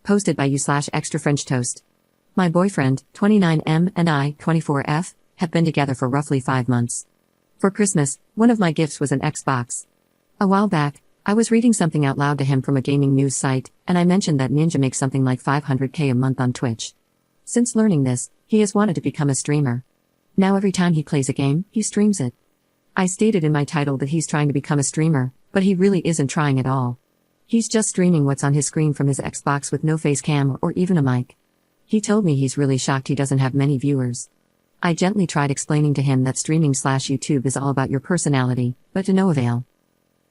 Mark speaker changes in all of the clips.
Speaker 1: Posted by you/extra French toast. My boyfriend, 29M, and I, 24F, have been together for roughly 5 months. For Christmas, one of my gifts was an Xbox. A while back, I was reading something out loud to him from a gaming news site, and I mentioned that Ninja makes something like $500K a month on Twitch. Since learning this, he has wanted to become a streamer. Now every time he plays a game, he streams it. I stated in my title that he's trying to become a streamer, but he really isn't trying at all. He's just streaming what's on his screen from his Xbox with no face cam or even a mic. He told me he's really shocked he doesn't have many viewers. I gently tried explaining to him that streaming/YouTube is all about your personality, but to no avail.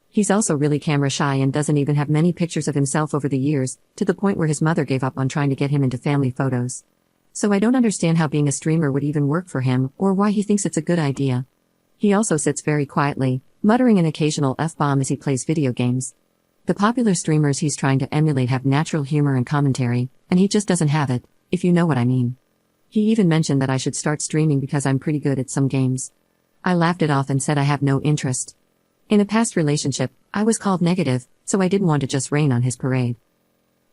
Speaker 1: He's also really camera shy and doesn't even have many pictures of himself over the years, to the point where his mother gave up on trying to get him into family photos. So I don't understand how being a streamer would even work for him, or why he thinks it's a good idea. He also sits very quietly, muttering an occasional F-bomb as he plays video games. The popular streamers he's trying to emulate have natural humor and commentary, and he just doesn't have it, if you know what I mean. He even mentioned that I should start streaming because I'm pretty good at some games. I laughed it off and said I have no interest. In a past relationship, I was called negative, so I didn't want to just rain on his parade.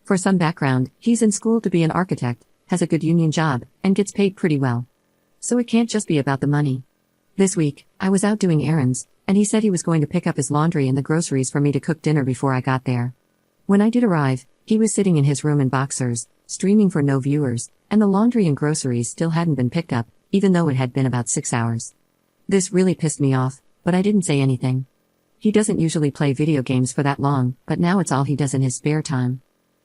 Speaker 1: For some background, he's in school to be an architect, has a good union job, and gets paid pretty well. So it can't just be about the money. This week, I was out doing errands, and he said he was going to pick up his laundry and the groceries for me to cook dinner before I got there. When I did arrive, he was sitting in his room in boxers, streaming for no viewers, and the laundry and groceries still hadn't been picked up, even though it had been about 6 hours. This really pissed me off, but I didn't say anything. He doesn't usually play video games for that long, but now it's all he does in his spare time.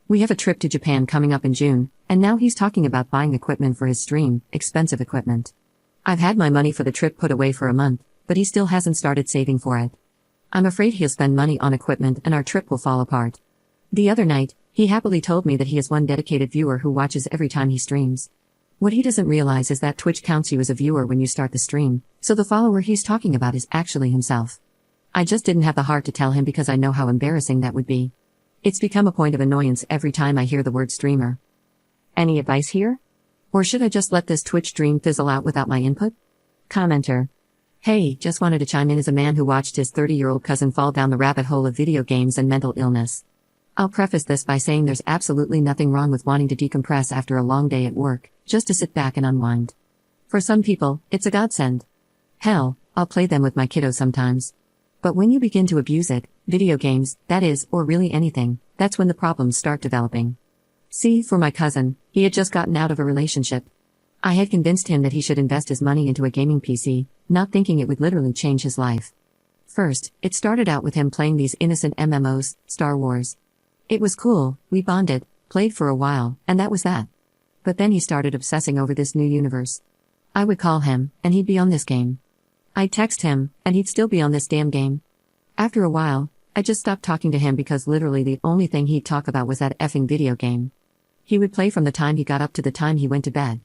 Speaker 1: We have a trip to Japan coming up in June, and now he's talking about buying equipment for his stream, expensive equipment. I've had my money for the trip put away for a month, but he still hasn't started saving for it. I'm afraid he'll spend money on equipment and our trip will fall apart. The other night, he happily told me that he has one dedicated viewer who watches every time he streams. What he doesn't realize is that Twitch counts you as a viewer when you start the stream, so the follower he's talking about is actually himself. I just didn't have the heart to tell him because I know how embarrassing that would be. It's become a point of annoyance every time I hear the word streamer. Any advice here? Or should I just let this Twitch stream fizzle out without my input? Commenter. Hey, just wanted to chime in as a man who watched his 30-year-old cousin fall down the rabbit hole of video games and mental illness. I'll preface this by saying there's absolutely nothing wrong with wanting to decompress after a long day at work, just to sit back and unwind. For some people, it's a godsend. Hell, I'll play them with my kiddo sometimes. But when you begin to abuse it, video games, that is, or really anything, that's when the problems start developing. See, for my cousin, he had just gotten out of a relationship. I had convinced him that he should invest his money into a gaming PC, not thinking it would literally change his life. First, it started out with him playing these innocent MMOs, Star Wars. It was cool, we bonded, played for a while, and that was that. But then he started obsessing over this new universe. I would call him, and he'd be on this game. I'd text him, and he'd still be on this damn game. After a while, I just stopped talking to him because literally the only thing he'd talk about was that effing video game. He would play from the time he got up to the time he went to bed.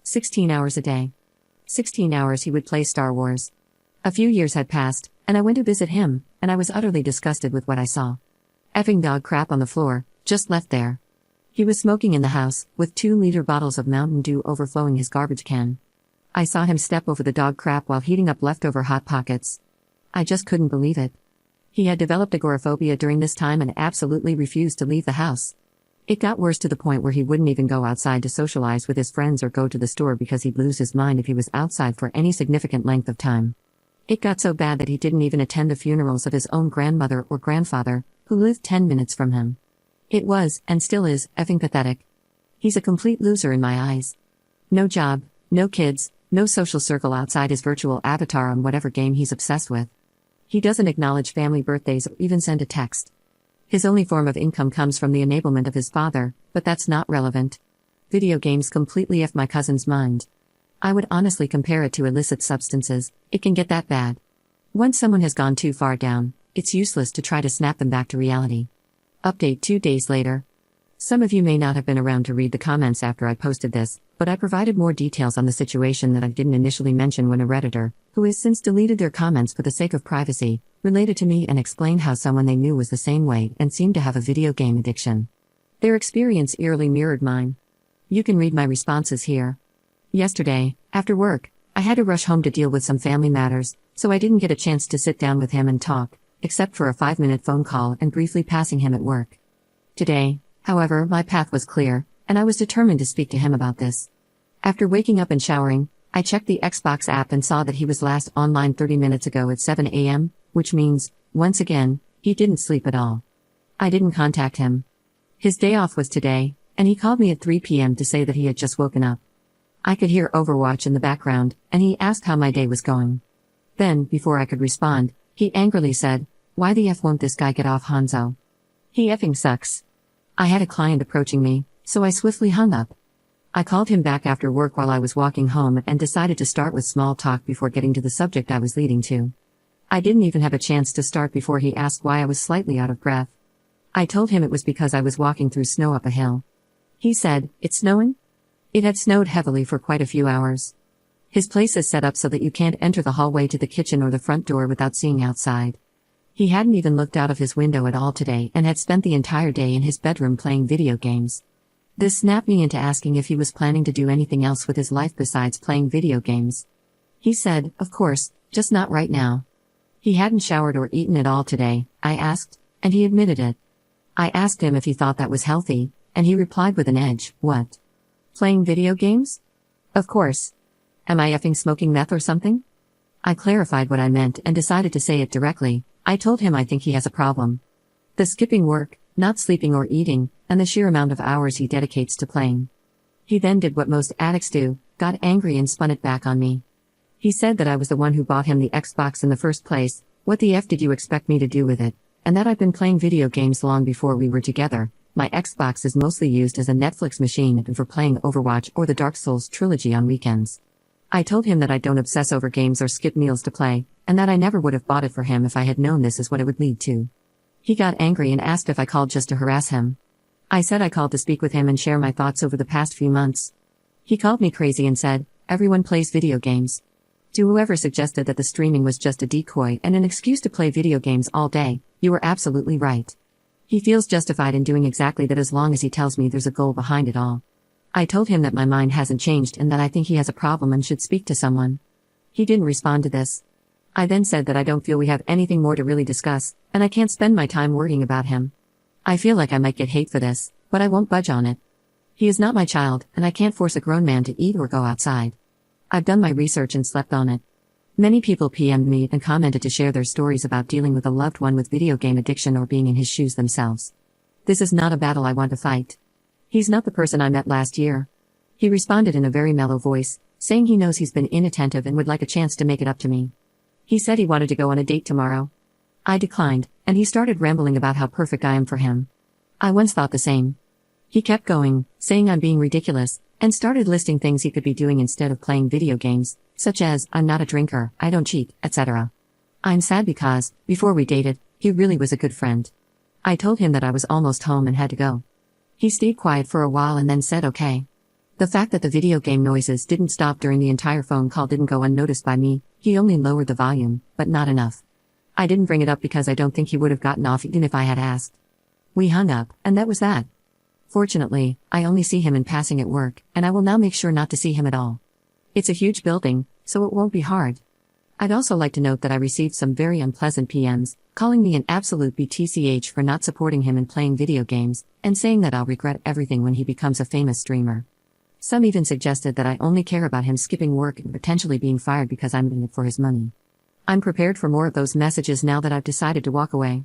Speaker 1: 16 hours a day. 16 hours he would play Star Wars. A few years had passed, and I went to visit him, and I was utterly disgusted with what I saw. Effing dog crap on the floor, just left there. He was smoking in the house, with 2-liter bottles of Mountain Dew overflowing his garbage can. I saw him step over the dog crap while heating up leftover Hot Pockets. I just couldn't believe it. He had developed agoraphobia during this time and absolutely refused to leave the house. It got worse to the point where he wouldn't even go outside to socialize with his friends or go to the store because he'd lose his mind if he was outside for any significant length of time. It got so bad that he didn't even attend the funerals of his own grandmother or grandfather, who lived 10 minutes from him. It was, and still is, effing pathetic. He's a complete loser in my eyes. No job, no kids, no social circle outside his virtual avatar on whatever game he's obsessed with. He doesn't acknowledge family birthdays or even send a text. His only form of income comes from the enablement of his father, but that's not relevant. Video games completely F my cousin's mind. I would honestly compare it to illicit substances, it can get that bad. Once someone has gone too far down, it's useless to try to snap them back to reality. Update 2 days later. Some of you may not have been around to read the comments after I posted this, but I provided more details on the situation that I didn't initially mention when a Redditor, who has since deleted their comments for the sake of privacy, related to me and explained how someone they knew was the same way and seemed to have a video game addiction. Their experience eerily mirrored mine. You can read my responses here. Yesterday, after work, I had to rush home to deal with some family matters, so I didn't get a chance to sit down with him and talk, except for a 5-minute phone call and briefly passing him at work. Today, However, my path was clear, and I was determined to speak to him about this. After waking up and showering, I checked the Xbox app and saw that he was last online 30 minutes ago at 7 a.m., which means, once again, he didn't sleep at all. I didn't contact him. His day off was today, and he called me at 3 p.m. to say that he had just woken up. I could hear Overwatch in the background, and he asked how my day was going. Then, before I could respond, he angrily said, "Why the F won't this guy get off, Hanzo? He effing sucks." I had a client approaching me, so I swiftly hung up. I called him back after work while I was walking home and decided to start with small talk before getting to the subject I was leading to. I didn't even have a chance to start before he asked why I was slightly out of breath. I told him it was because I was walking through snow up a hill. He said, "It's snowing?" It had snowed heavily for quite a few hours. His place is set up so that you can't enter the hallway to the kitchen or the front door without seeing outside. He hadn't even looked out of his window at all today and had spent the entire day in his bedroom playing video games. This snapped me into asking if he was planning to do anything else with his life besides playing video games. He said, "Of course, just not right now." He hadn't showered or eaten at all today, I asked, and he admitted it. I asked him if he thought that was healthy, and he replied with an edge, "What? Playing video games? Of course. Am I effing smoking meth or something?" I clarified what I meant and decided to say it directly. I told him I think he has a problem. The skipping work, not sleeping or eating, and the sheer amount of hours he dedicates to playing. He then did what most addicts do, got angry and spun it back on me. He said that I was the one who bought him the Xbox in the first place, what the F did you expect me to do with it, and that I've been playing video games long before we were together. My Xbox is mostly used as a Netflix machine and for playing Overwatch or the Dark Souls trilogy on weekends. I told him that I don't obsess over games or skip meals to play, and that I never would have bought it for him if I had known this is what it would lead to. He got angry and asked if I called just to harass him. I said I called to speak with him and share my thoughts over the past few months. He called me crazy and said, "Everyone plays video games." To whoever suggested that the streaming was just a decoy and an excuse to play video games all day, you were absolutely right. He feels justified in doing exactly that as long as he tells me there's a goal behind it all. I told him that my mind hasn't changed and that I think he has a problem and should speak to someone. He didn't respond to this. I then said that I don't feel we have anything more to really discuss, and I can't spend my time worrying about him. I feel like I might get hate for this, but I won't budge on it. He is not my child, and I can't force a grown man to eat or go outside. I've done my research and slept on it. Many people PM'd me and commented to share their stories about dealing with a loved one with video game addiction or being in his shoes themselves. This is not a battle I want to fight. He's not the person I met last year. He responded in a very mellow voice, saying he knows he's been inattentive and would like a chance to make it up to me. He said he wanted to go on a date tomorrow. I declined, and he started rambling about how perfect I am for him. I once thought the same. He kept going, saying I'm being ridiculous, and started listing things he could be doing instead of playing video games, such as, "I'm not a drinker, I don't cheat," etc. I'm sad because, before we dated, he really was a good friend. I told him that I was almost home and had to go. He stayed quiet for a while and then said okay. The fact that the video game noises didn't stop during the entire phone call didn't go unnoticed by me. He only lowered the volume, but not enough. I didn't bring it up because I don't think he would have gotten off even if I had asked. We hung up, and that was that. Fortunately, I only see him in passing at work, and I will now make sure not to see him at all. It's a huge building, so it won't be hard. I'd also like to note that I received some very unpleasant PMs, calling me an absolute BTCH for not supporting him in playing video games, and saying that I'll regret everything when he becomes a famous streamer. Some even suggested that I only care about him skipping work and potentially being fired because I'm in it for his money. I'm prepared for more of those messages now that I've decided to walk away.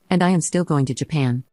Speaker 1: And I am still going to Japan.